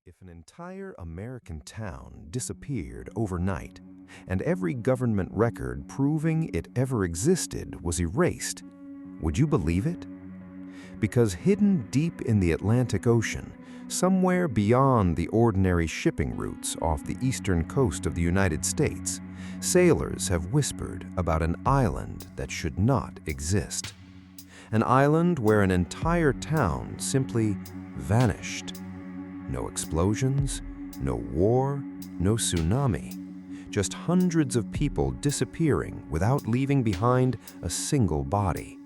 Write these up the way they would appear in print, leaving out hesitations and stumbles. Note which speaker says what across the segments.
Speaker 1: If an entire American town disappeared overnight, and every government record proving it ever existed was erased, would you believe it? Because hidden deep in the Atlantic Ocean, somewhere beyond the ordinary shipping routes off the eastern coast of the United States, sailors have whispered about an island that should not exist. An island where an entire town simply vanished. No explosions, no war, no tsunami. Just hundreds of people disappearing without leaving behind a single body.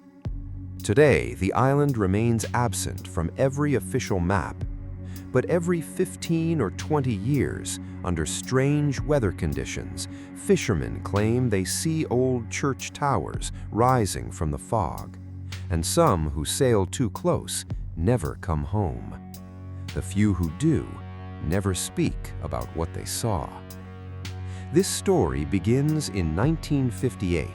Speaker 1: Today, the island remains absent from every official map. But every 15 or 20 years, under strange weather conditions, fishermen claim they see old church towers rising from the fog. And some who sail too close never come home. The few who do never speak about what they saw. This story begins in 1958,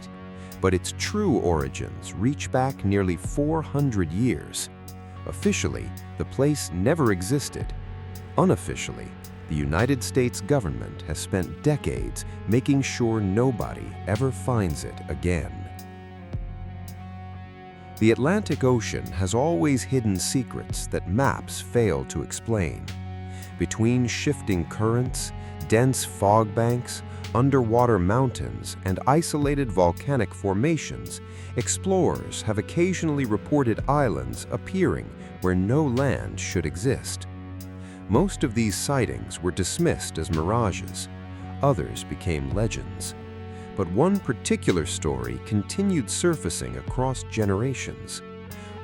Speaker 1: but its true origins reach back nearly 400 years. Officially, the place never existed. Unofficially, the United States government has spent decades making sure nobody ever finds it again. The Atlantic Ocean has always hidden secrets that maps fail to explain. Between shifting currents, dense fog banks, underwater mountains, and isolated volcanic formations, explorers have occasionally reported islands appearing where no land should exist. Most of these sightings were dismissed as mirages. Others became legends. But one particular story continued surfacing across generations.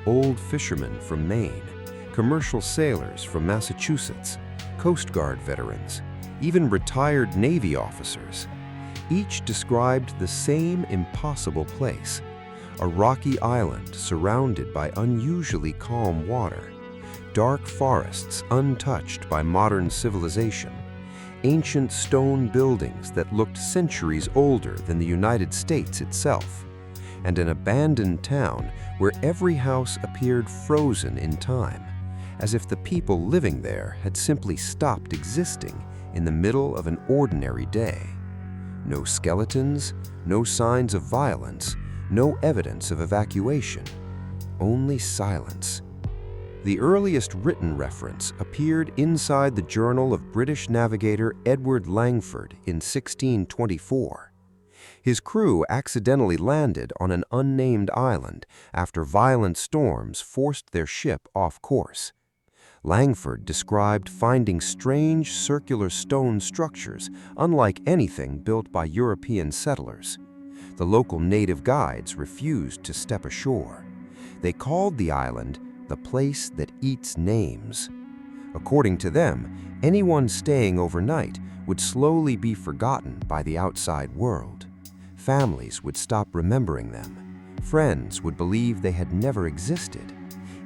Speaker 1: Old fishermen from Maine, commercial sailors from Massachusetts, Coast Guard veterans, even retired Navy officers. Each described the same impossible place, a rocky island surrounded by unusually calm water, dark forests untouched by modern civilization, ancient stone buildings that looked centuries older than the United States itself, and an abandoned town where every house appeared frozen in time, as if the people living there had simply stopped existing in the middle of an ordinary day. No skeletons, no signs of violence, no evidence of evacuation, only silence. The earliest written reference appeared inside the journal of British navigator Edward Langford in 1624. His crew accidentally landed on an unnamed island after violent storms forced their ship off course. Langford described finding strange circular stone structures unlike anything built by European settlers. The local native guides refused to step ashore. They called the island the place that eats names. According to them, anyone staying overnight would slowly be forgotten by the outside world. Families would stop remembering them. Friends would believe they had never existed.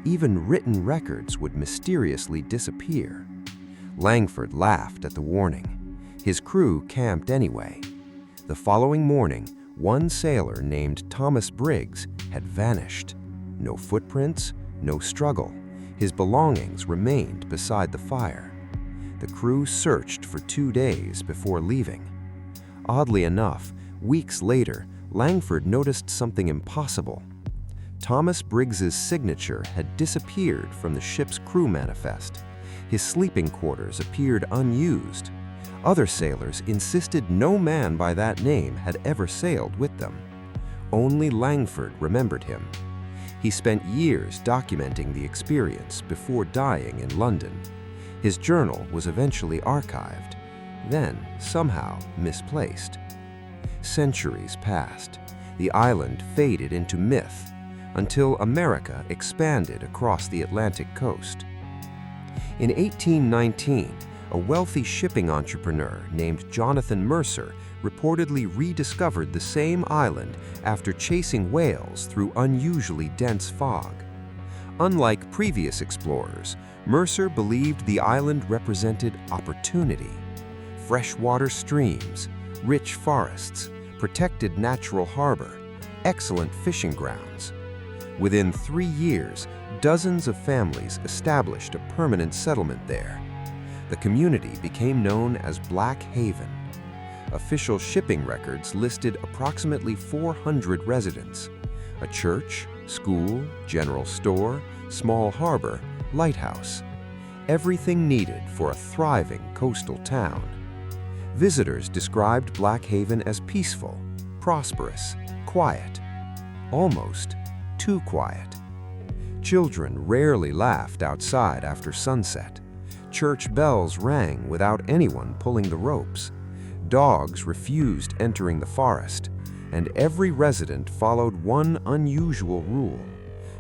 Speaker 1: Even written records would mysteriously disappear. Langford laughed at the warning. His crew camped anyway. The following morning, one sailor named Thomas Briggs had vanished. No footprints, no struggle. His belongings remained beside the fire. The crew searched for 2 days before leaving. Oddly enough, weeks later, Langford noticed something impossible. Thomas Briggs's signature had disappeared from the ship's crew manifest. His sleeping quarters appeared unused. Other sailors insisted no man by that name had ever sailed with them. Only Langford remembered him. He spent years documenting the experience before dying in London. His journal was eventually archived, then somehow misplaced. Centuries passed. The island faded into myth until America expanded across the Atlantic coast. In 1819, a wealthy shipping entrepreneur named Jonathan Mercer reportedly rediscovered the same island after chasing whales through unusually dense fog. Unlike previous explorers, Mercer believed the island represented opportunity. Freshwater streams, rich forests, protected natural harbor, excellent fishing grounds. Within 3 years, dozens of families established a permanent settlement there. The community became known as Black Haven. Official shipping records listed approximately 400 residents: a church, school, general store, small harbor, lighthouse. Everything needed for a thriving coastal town. Visitors described Black Haven as peaceful, prosperous, quiet, almost too quiet. Children rarely laughed outside after sunset. Church bells rang without anyone pulling the ropes. Dogs refused entering the forest, and every resident followed one unusual rule: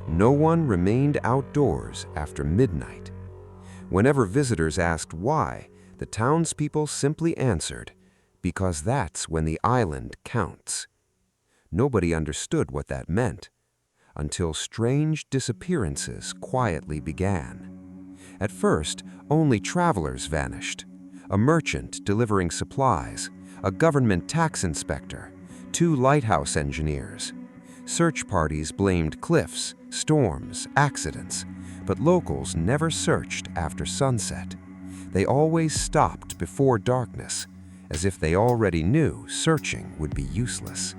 Speaker 1: no one remained outdoors after midnight. Whenever visitors asked why, the townspeople simply answered, "Because that's when the island counts." Nobody understood what that meant, until strange disappearances quietly began. At first, only travelers vanished: a merchant delivering supplies, a government tax inspector, 2 lighthouse engineers. Search parties blamed cliffs, storms, accidents, but locals never searched after sunset. They always stopped before darkness, as if they already knew searching would be useless.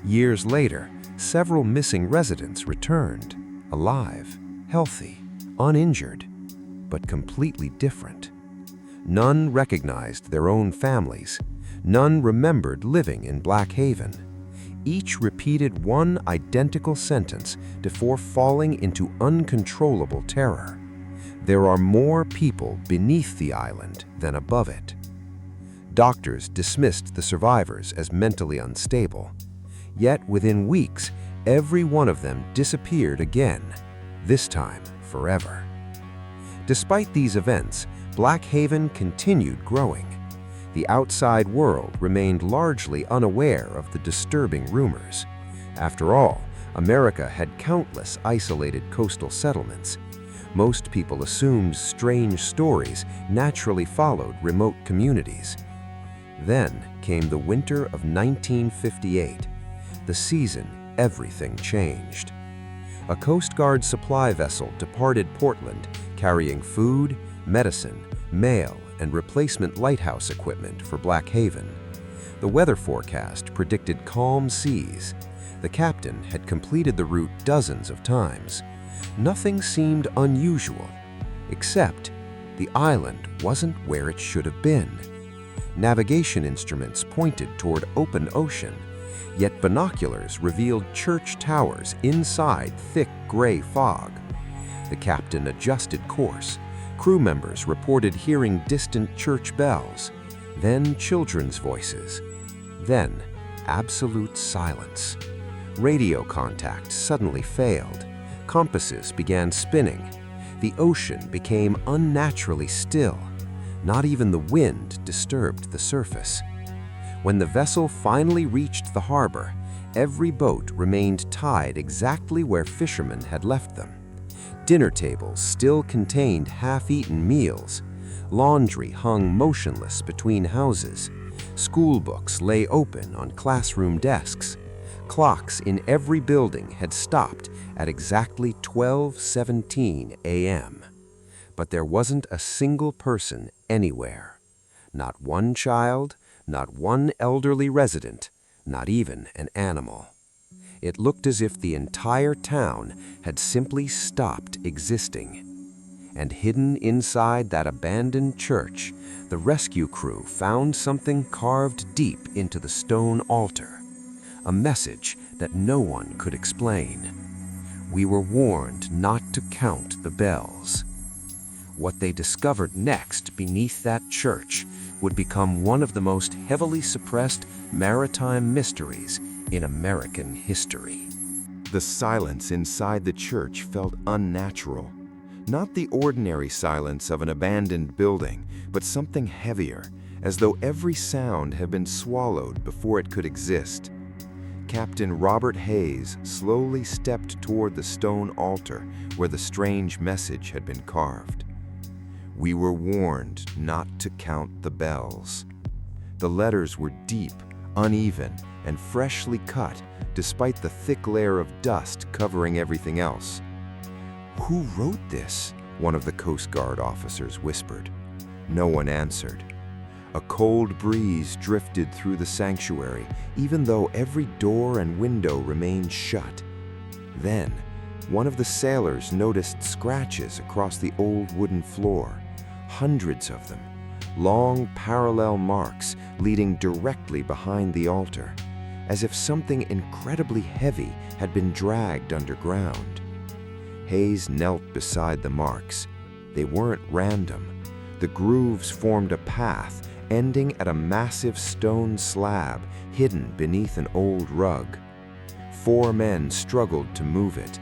Speaker 1: Years later, several missing residents returned, alive, healthy, uninjured, but completely different. None recognized their own families. None remembered living in Black Haven. Each repeated one identical sentence before falling into uncontrollable terror: "There are more people beneath the island than above it." Doctors dismissed the survivors as mentally unstable. Yet within weeks, every one of them disappeared again, this time forever. Despite these events, Black Haven continued growing. The outside world remained largely unaware of the disturbing rumors. After all, America had countless isolated coastal settlements. Most people assumed strange stories naturally followed remote communities. Then came the winter of 1958. The season everything changed. A Coast Guard supply vessel departed Portland carrying food, medicine, mail, and replacement lighthouse equipment for Black Haven. The weather forecast predicted calm seas. The captain had completed the route dozens of times. Nothing seemed unusual, except the island wasn't where it should have been. Navigation instruments pointed toward open ocean, yet binoculars revealed church towers inside thick gray fog. The captain adjusted course. Crew members reported hearing distant church bells, then children's voices, then absolute silence. Radio contact suddenly failed. Compasses began spinning. The ocean became unnaturally still. Not even the wind disturbed the surface. When the vessel finally reached the harbor, every boat remained tied exactly where fishermen had left them. Dinner tables still contained half-eaten meals. Laundry hung motionless between houses. School books lay open on classroom desks. Clocks in every building had stopped at exactly 12:17 a.m. But there wasn't a single person anywhere. Not one child, not one elderly resident, not even an animal. It looked as if the entire town had simply stopped existing. And hidden inside that abandoned church, the rescue crew found something carved deep into the stone altar. A message that no one could explain. We were warned not to count the bells. What they discovered next beneath that church would become one of the most heavily suppressed maritime mysteries in American history.
Speaker 2: The silence inside the church felt unnatural. Not the ordinary silence of an abandoned building, but something heavier, as though every sound had been swallowed before it could exist. Captain Robert Hayes slowly stepped toward the stone altar where the strange message had been carved. We were warned not to count the bells. The letters were deep, uneven, and freshly cut, despite the thick layer of dust covering everything else. "Who wrote this?" one of the Coast Guard officers whispered. No one answered. A cold breeze drifted through the sanctuary, even though every door and window remained shut. Then, one of the sailors noticed scratches across the old wooden floor, hundreds of them, long parallel marks leading directly behind the altar, as if something incredibly heavy had been dragged underground. Hayes knelt beside the marks. They weren't random. The grooves formed a path ending at a massive stone slab hidden beneath an old rug. 4 men struggled to move it.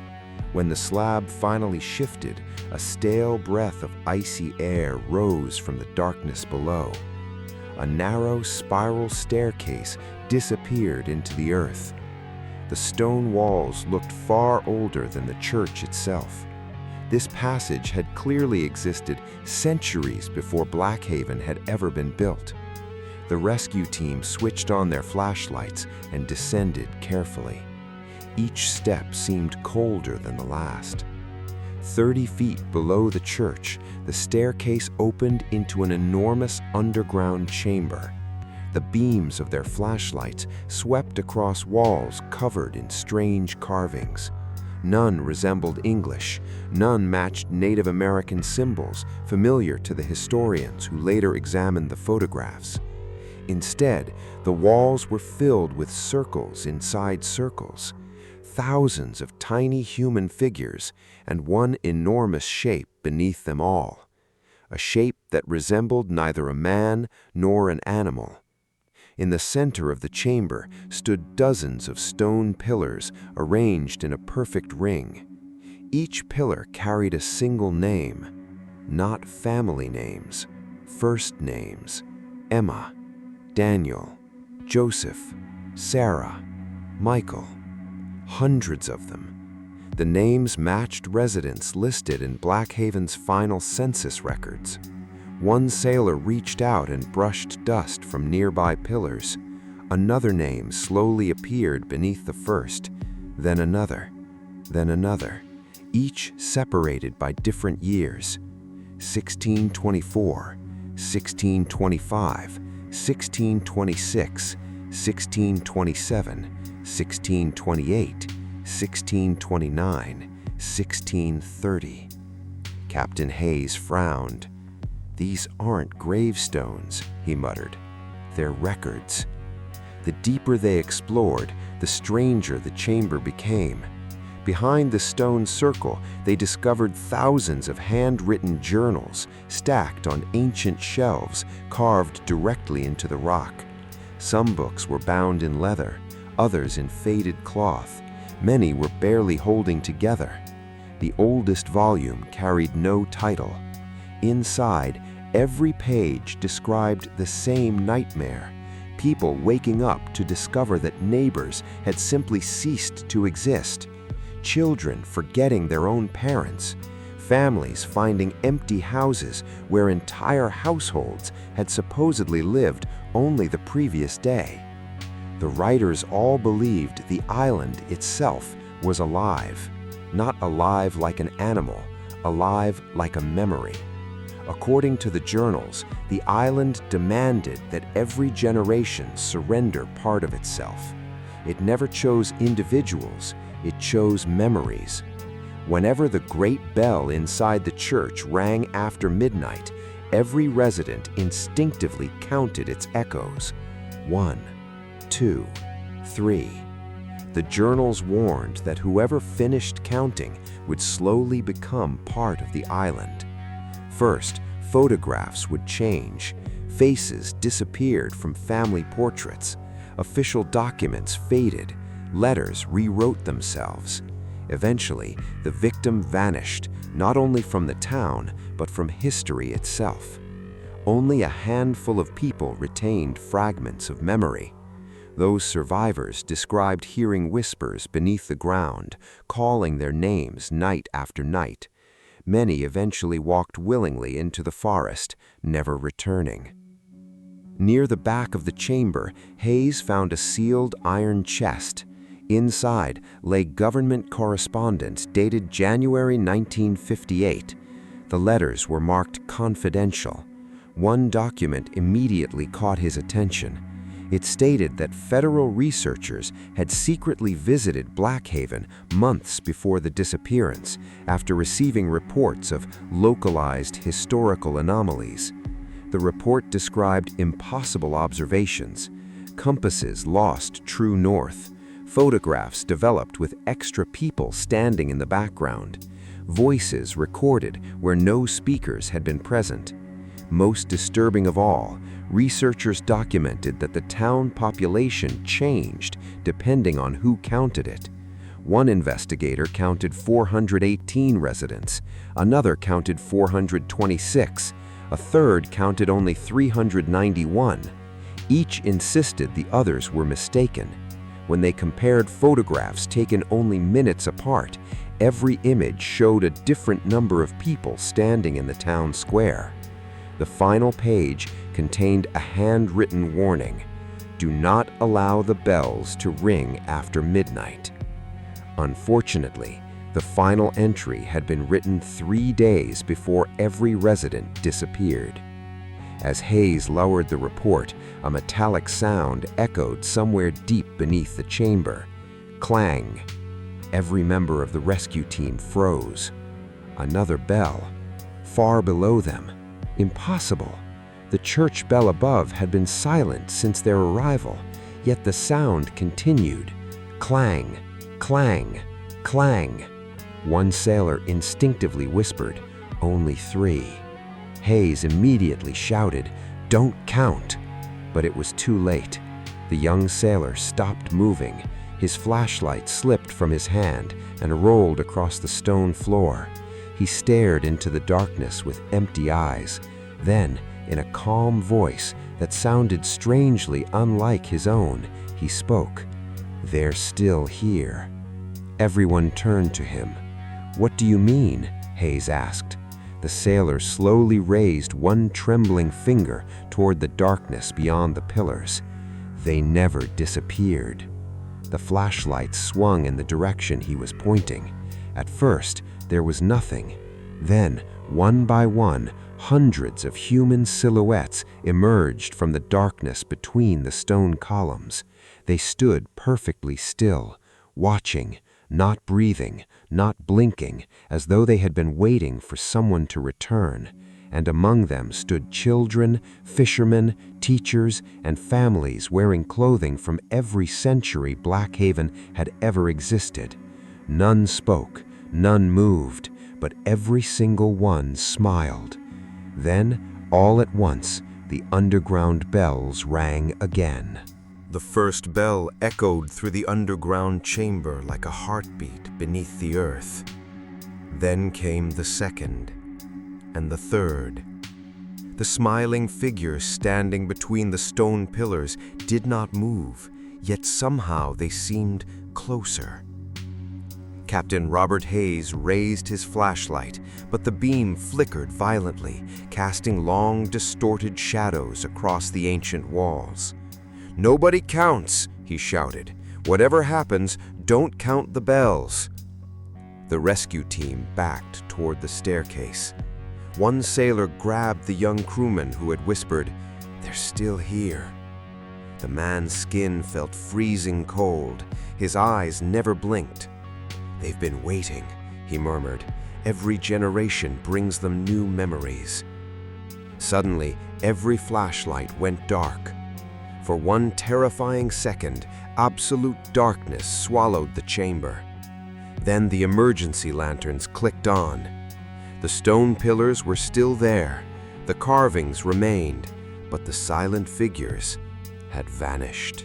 Speaker 2: When the slab finally shifted, a stale breath of icy air rose from the darkness below. A narrow spiral staircase disappeared into the earth. The stone walls looked far older than the church itself. This passage had clearly existed centuries before Blackhaven had ever been built. The rescue team switched on their flashlights and descended carefully. Each step seemed colder than the last. 30 feet below the church, the staircase opened into an enormous underground chamber. The beams of their flashlights swept across walls covered in strange carvings. None resembled English, none matched Native American symbols familiar to the historians who later examined the photographs. Instead, the walls were filled with circles inside circles, thousands of tiny human figures, and one enormous shape beneath them all, a shape that resembled neither a man nor an animal. In the center of the chamber stood dozens of stone pillars arranged in a perfect ring. Each pillar carried a single name, not family names, first names: Emma, Daniel, Joseph, Sarah, Michael. Hundreds of them. The names matched residents listed in Blackhaven's final census records. One sailor reached out and brushed dust from nearby pillars. Another name slowly appeared beneath the first, then another, each separated by different years: 1624, 1625, 1626, 1627, 1628, 1629, 1630. Captain Hayes frowned. "These aren't gravestones," he muttered. "They're records." The deeper they explored, the stranger the chamber became. Behind the stone circle, they discovered thousands of handwritten journals stacked on ancient shelves carved directly into the rock. Some books were bound in leather, others in faded cloth. Many were barely holding together. The oldest volume carried no title. Inside, every page described the same nightmare: people waking up to discover that neighbors had simply ceased to exist, children forgetting their own parents, families finding empty houses where entire households had supposedly lived only the previous day. The writers all believed the island itself was alive, not alive like an animal, alive like a memory. According to the journals, the island demanded that every generation surrender part of itself. It never chose individuals, it chose memories. Whenever the great bell inside the church rang after midnight, every resident instinctively counted its echoes. 1, 2, 3. The journals warned that whoever finished counting would slowly become part of the island. First, photographs would change. Faces disappeared from family portraits. Official documents faded. Letters rewrote themselves. Eventually, the victim vanished, not only from the town, but from history itself. Only a handful of people retained fragments of memory. Those survivors described hearing whispers beneath the ground, calling their names night after night. Many eventually walked willingly into the forest, never returning. Near the back of the chamber, Hayes found a sealed iron chest. Inside lay government correspondence dated January 1958. The letters were marked confidential.
Speaker 1: One document immediately caught his attention. It stated that federal researchers had secretly visited Blackhaven months before the disappearance, after receiving reports of localized historical anomalies. The report described impossible observations: compasses lost true north, photographs developed with extra people standing in the background, voices recorded where no speakers had been present. Most disturbing of all, researchers documented that the town population changed depending on who counted it. One investigator counted 418 residents, another counted 426, a third counted only 391. Each insisted the others were mistaken. When they compared photographs taken only minutes apart, every image showed a different number of people standing in the town square. The final page contained a handwritten warning: "Do not allow the bells to ring after midnight." Unfortunately, the final entry had been written 3 days before every resident disappeared. As Hayes lowered the report, a metallic sound echoed somewhere deep beneath the chamber. Clang. Every member of the rescue team froze. Another bell. Far below them. Impossible. The church bell above had been silent since their arrival, yet the sound continued. Clang, clang, clang. One sailor instinctively whispered, "Only 3." Hayes immediately shouted, "Don't count!" But it was too late. The young sailor stopped moving. His flashlight slipped from his hand and rolled across the stone floor. He stared into the darkness with empty eyes. Then, in a calm voice that sounded strangely unlike his own, he spoke. "They're still here." Everyone turned to him. "What do you mean?" Hayes asked. The sailor slowly raised one trembling finger toward the darkness beyond the pillars. "They never disappeared." The flashlight swung in the direction he was pointing. At first, there was nothing. Then, one by one, hundreds of human silhouettes emerged from the darkness between the stone columns. They stood perfectly still, watching, not breathing, not blinking, as though they had been waiting for someone to return. And among them stood children, fishermen, teachers, and families wearing clothing from every century Blackhaven had ever existed. None spoke, none moved, but every single one smiled. Then, all at once, the underground bells rang again. The first bell echoed through the underground chamber like a heartbeat beneath the earth. Then came the second, and the third. The smiling figures standing between the stone pillars did not move, yet somehow they seemed closer. Captain Robert Hayes raised his flashlight, but the beam flickered violently, casting long, distorted shadows across the ancient walls. "Nobody counts," he shouted. "Whatever happens, don't count the bells." The rescue team backed toward the staircase. One sailor grabbed the young crewman who had whispered, "They're still here." The man's skin felt freezing cold. His eyes never blinked. "They've been waiting," he murmured. "Every generation brings them new memories." Suddenly, every flashlight went dark. For one terrifying second, absolute darkness swallowed the chamber. Then the emergency lanterns clicked on. The stone pillars were still there, the carvings remained, but the silent figures had vanished.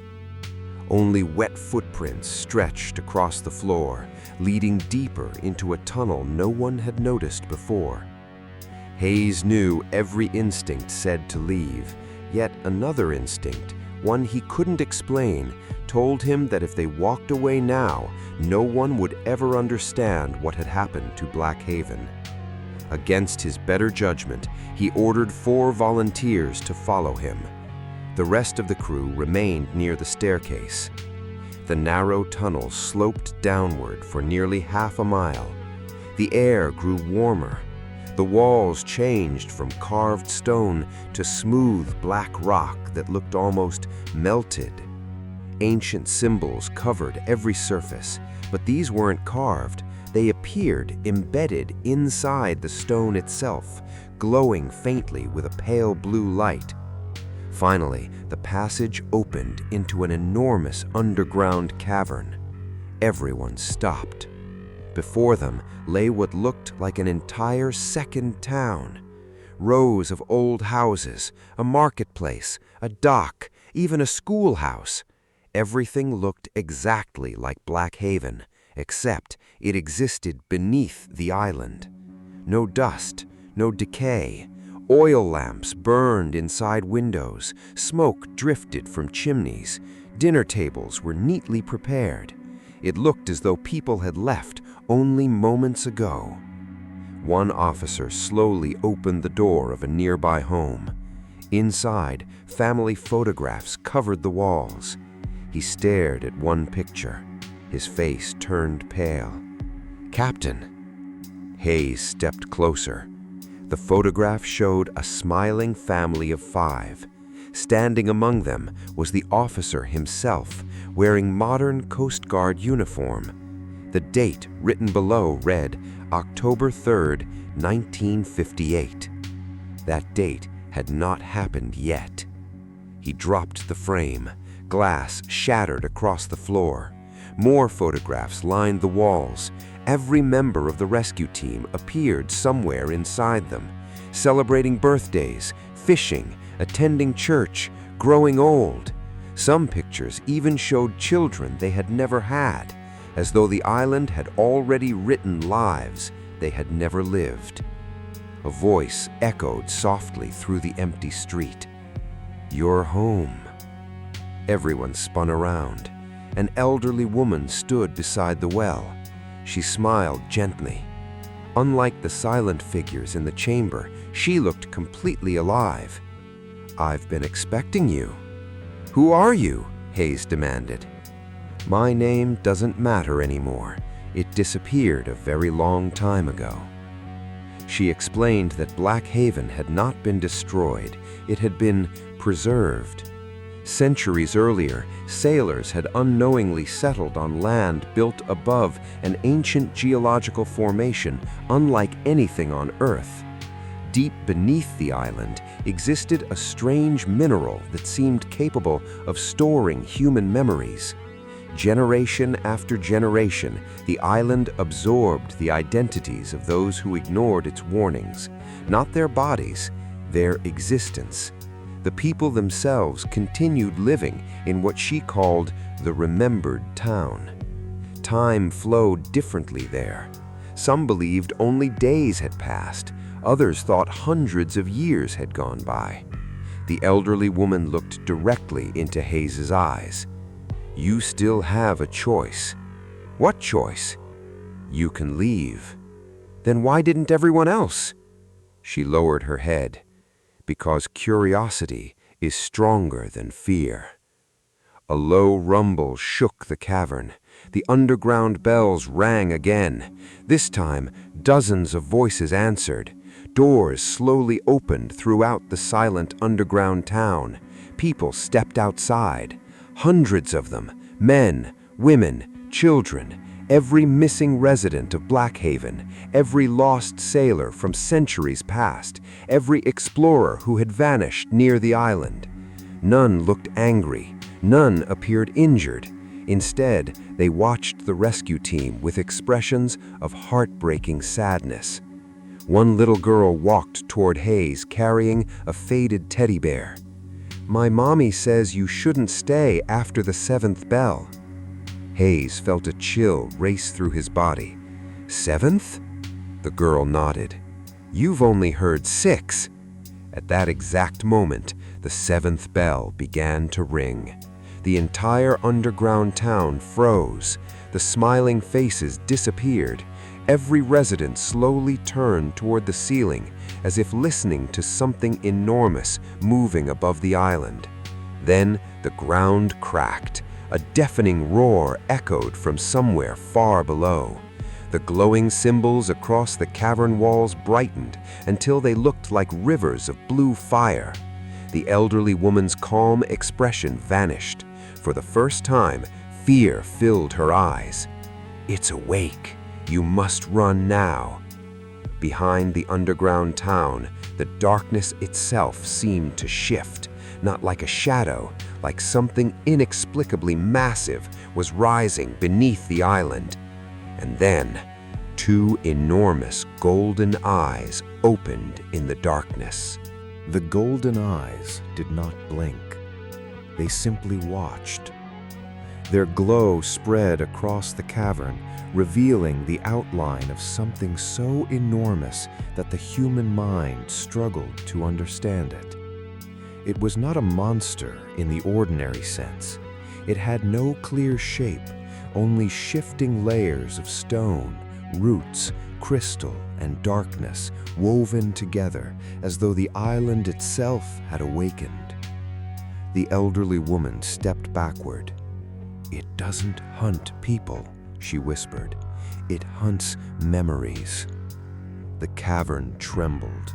Speaker 1: Only wet footprints stretched across the floor, leading deeper into a tunnel no one had noticed before. Hayes knew every instinct said to leave, yet another instinct, one he couldn't explain, told him that if they walked away now, no one would ever understand what had happened to Blackhaven. Against his better judgment, he ordered 4 volunteers to follow him. The rest of the crew remained near the staircase. The narrow tunnel sloped downward for nearly half a mile. The air grew warmer. The walls changed from carved stone to smooth black rock that looked almost melted. Ancient symbols covered every surface, but these weren't carved. They appeared embedded inside the stone itself, glowing faintly with a pale blue light. Finally, the passage opened into an enormous underground cavern. Everyone stopped. Before them lay what looked like an entire second town. Rows of old houses, a marketplace, a dock, even a schoolhouse. Everything looked exactly like Black Haven, except it existed beneath the island. No dust, no decay. Oil lamps burned inside windows, smoke drifted from chimneys, dinner tables were neatly prepared. It looked as though people had left only moments ago. One officer slowly opened the door of a nearby home. Inside, family photographs covered the walls. He stared at one picture. His face turned pale. "Captain." Hayes stepped closer. The photograph showed a smiling family of 5. Standing among them was the officer himself, wearing modern Coast Guard uniform. The date written below read October 3rd, 1958. That date had not happened yet. He dropped the frame. Glass shattered across the floor. More photographs lined the walls. Every member of the rescue team appeared somewhere inside them, celebrating birthdays, fishing, attending church, growing old. Some pictures even showed children they had never had, as though the island had already written lives they had never lived. A voice echoed softly through the empty street. "You're home." Everyone spun around. An elderly woman stood beside the well. She smiled gently. Unlike the silent figures in the chamber, she looked completely alive. "I've been expecting you." "Who are you?" Hayes demanded. "My name doesn't matter anymore. It disappeared a very long time ago." She explained that Black Haven had not been destroyed. It had been preserved. Centuries earlier, sailors had unknowingly settled on land built above an ancient geological formation unlike anything on Earth. Deep beneath the island existed a strange mineral that seemed capable of storing human memories. Generation after generation, the island absorbed the identities of those who ignored its warnings, not their bodies, their existence. The people themselves continued living in what she called the remembered town. Time flowed differently there. Some believed only days had passed. Others thought hundreds of years had gone by. The elderly woman looked directly into Hayes's eyes. "You still have a choice." "What choice?" "You can leave." "Then why didn't everyone else?" She lowered her head. "Because curiosity is stronger than fear." A low rumble shook the cavern. The underground bells rang again. This time, dozens of voices answered. Doors slowly opened throughout the silent underground town. People stepped outside. Hundreds of them, men, women, children, every missing resident of Black Haven, every lost sailor from centuries past, every explorer who had vanished near the island. None looked angry, none appeared injured. Instead, they watched the rescue team with expressions of heartbreaking sadness. One little girl walked toward Hayes carrying a faded teddy bear. "My mommy says you shouldn't stay after the 7th bell." Hayes felt a chill race through his body. "7th?" The girl nodded. "You've only heard 6. At that exact moment, the 7th bell began to ring. The entire underground town froze. The smiling faces disappeared. Every resident slowly turned toward the ceiling, as if listening to something enormous moving above the island. Then the ground cracked. A deafening roar echoed from somewhere far below. The glowing symbols across the cavern walls brightened until they looked like rivers of blue fire. The elderly woman's calm expression vanished. For the first time, fear filled her eyes. "It's awake. You must run now." Behind the underground town, the darkness itself seemed to shift, not like a shadow, like something inexplicably massive was rising beneath the island. And then, two enormous golden eyes opened in the darkness.
Speaker 2: The golden eyes did not blink. They simply watched. Their glow spread across the cavern, revealing the outline of something so enormous that the human mind struggled to understand it. It was not a monster in the ordinary sense. It had no clear shape, only shifting layers of stone, roots, crystal, and darkness woven together as though the island itself had awakened. The elderly woman stepped backward. "It doesn't hunt people," she whispered. "It hunts memories." The cavern trembled.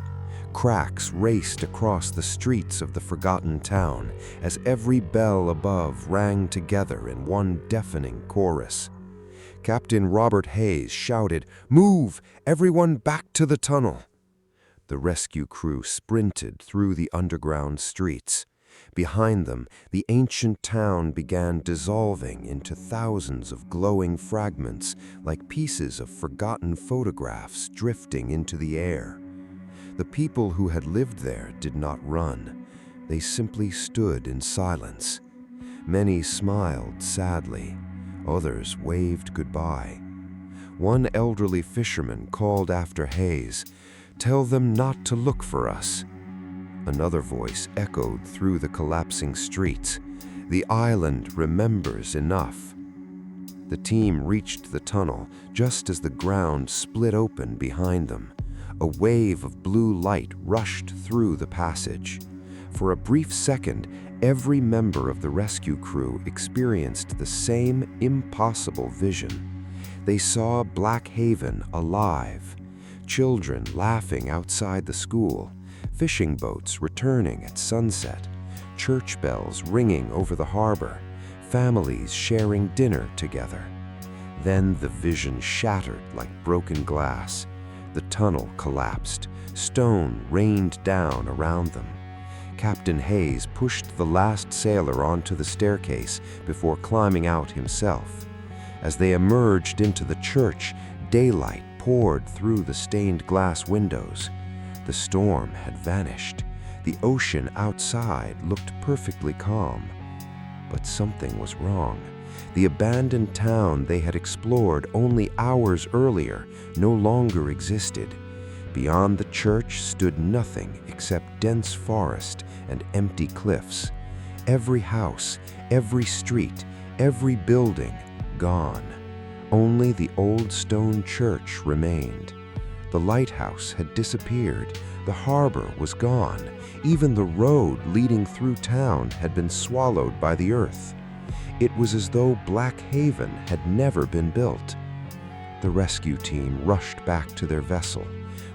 Speaker 2: Cracks raced across the streets of the forgotten town as every bell above rang together in one deafening chorus. Captain Robert Hayes shouted, "Move! Everyone back to the tunnel!" The rescue crew sprinted through the underground streets. Behind them, the ancient town began dissolving into thousands of glowing fragments, like pieces of forgotten photographs drifting into the air. The people who had lived there did not run. They simply stood in silence. Many smiled sadly. Others waved goodbye. One elderly fisherman called after Hayes, "Tell them not to look for us." Another voice echoed through the collapsing streets, "The island remembers enough." The team reached the tunnel just as the ground split open behind them. A wave of blue light rushed through the passage. For a brief second, every member of the rescue crew experienced the same impossible vision. They saw Black Haven alive, children laughing outside the school, fishing boats returning at sunset, church bells ringing over the harbor, families sharing dinner together. Then the vision shattered like broken glass. The tunnel collapsed. Stone rained down around them. Captain Hayes pushed the last sailor onto the staircase before climbing out himself. As they emerged into the church, daylight poured through the stained glass windows. The storm had vanished. The ocean outside looked perfectly calm. But something was wrong. The abandoned town they had explored only hours earlier no longer existed. Beyond the church stood nothing except dense forest and empty cliffs. Every house, every street, every building gone. Only the old stone church remained. The lighthouse had disappeared. The harbor was gone. Even the road leading through town had been swallowed by the earth. It was as though Black Haven had never been built. The rescue team rushed back to their vessel.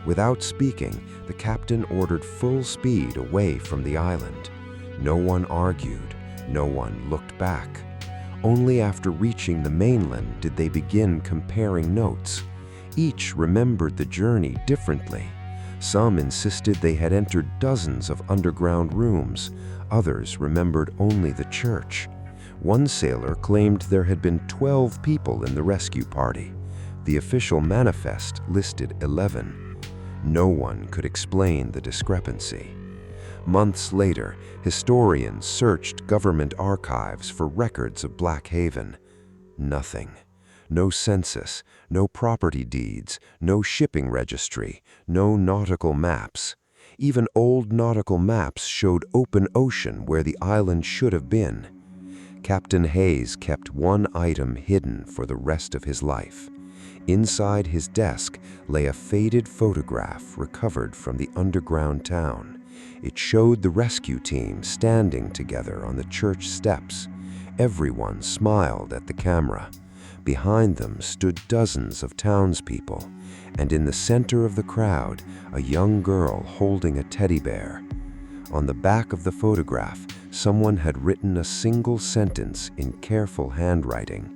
Speaker 2: Without speaking, the captain ordered full speed away from the island. No one argued. No one looked back. Only after reaching the mainland did they begin comparing notes. Each remembered the journey differently. Some insisted they had entered dozens of underground rooms. Others remembered only the church. One sailor claimed there had been 12 people in the rescue party. The official manifest listed 11. No one could explain the discrepancy. Months later, historians searched government archives for records of Black Haven. Nothing. No census, no property deeds, no shipping registry, no nautical maps. Even old nautical maps showed open ocean where the island should have been. Captain Hayes kept one item hidden for the rest of his life. Inside his desk lay a faded photograph recovered from the underground town. It showed the rescue team standing together on the church steps. Everyone smiled at the camera.
Speaker 1: Behind them stood dozens of townspeople, and in the center of the crowd, a young girl holding a teddy bear. On the back of the photograph, someone had written a single sentence in careful handwriting.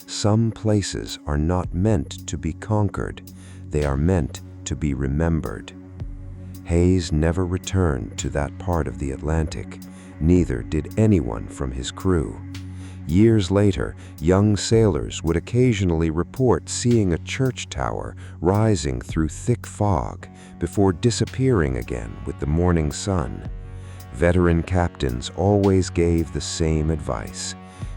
Speaker 1: Some places are not meant to be conquered, they are meant to be remembered. Hayes never returned to that part of the Atlantic, neither did anyone from his crew. Years later, young sailors would occasionally report seeing a church tower rising through thick fog before disappearing again with the morning sun. Veteran captains always gave the same advice: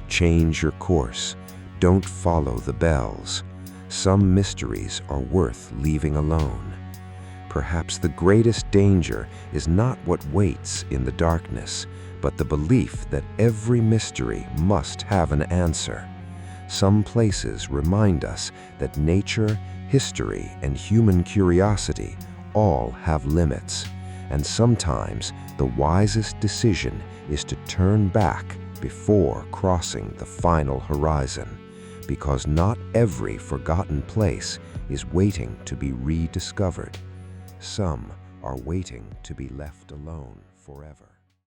Speaker 1: change your course, don't follow the bells. Some mysteries are worth leaving alone. Perhaps the greatest danger is not what waits in the darkness, but the belief that every mystery must have an answer. Some places remind us that nature, history, and human curiosity all have limits, and sometimes the wisest decision is to turn back before crossing the final horizon, because not every forgotten place is waiting to be rediscovered. Some are waiting to be left alone forever.